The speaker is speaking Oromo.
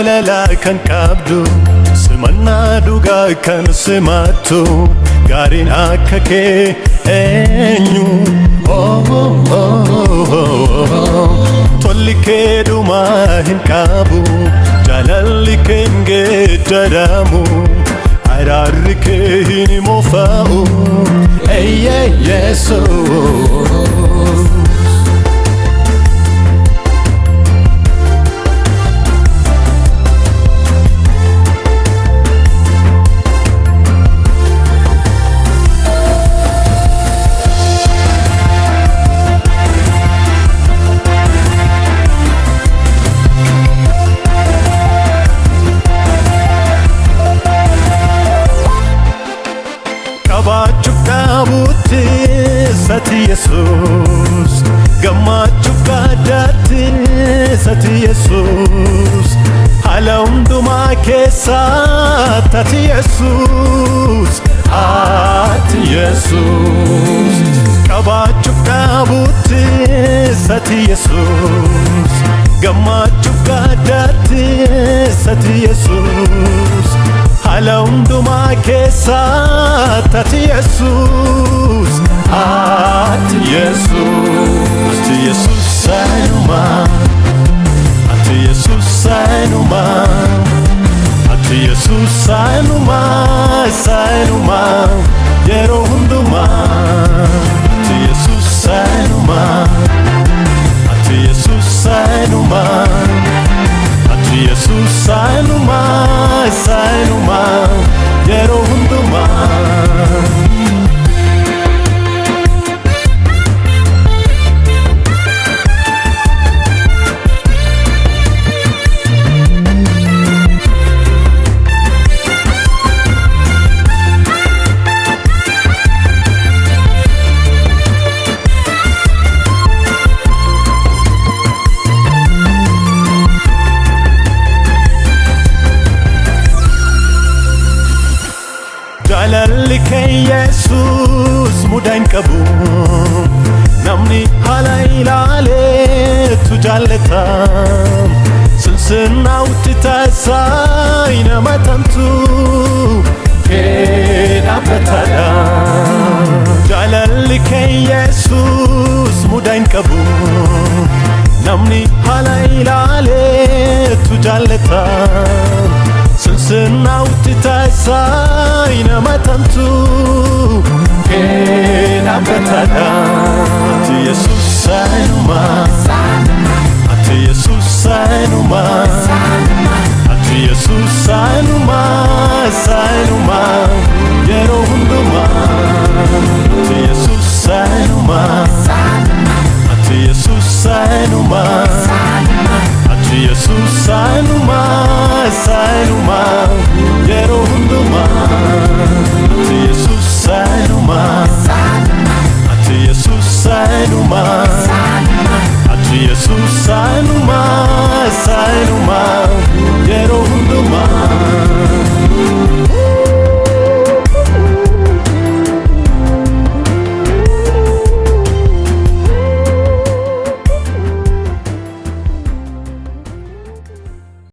جلالا كان كابدو سمنا دوغا كان سماتو غارين أكاكي أنيو تولي كيدو ما هنكابو جلالي كنجي جرامو عراركي هيني مفاو أي يسوع Sati Jesus, gamachuf kadati Sati Jesus, halaunduma kesa Tati Jesus, Ati Jesus, kabachuf kabuti Sati Jesus, gamachuf kadati Sati Jesus, halaunduma kesa Tati Jesus. Ati Jesus sainuma Ati Jesus sainuma Ati Jesus sainuma sainuma Yero hunduma Ati Jesus sainuma Ati Jesus sainuma Ati Jesus sainuma sainuma Yero hunduma جلالك يسوس مدين كبو نمني هلايل عليه تجلتا سلسلنا وتتساين ما تنتو كينا بتلا جلالك يسوس مدين كبو نمني هلايل عليه تجلتا سلسلنا وتتساين ما تنتو كينا بتلا أتي يسوع ساينوما أتي يسوع ساينوما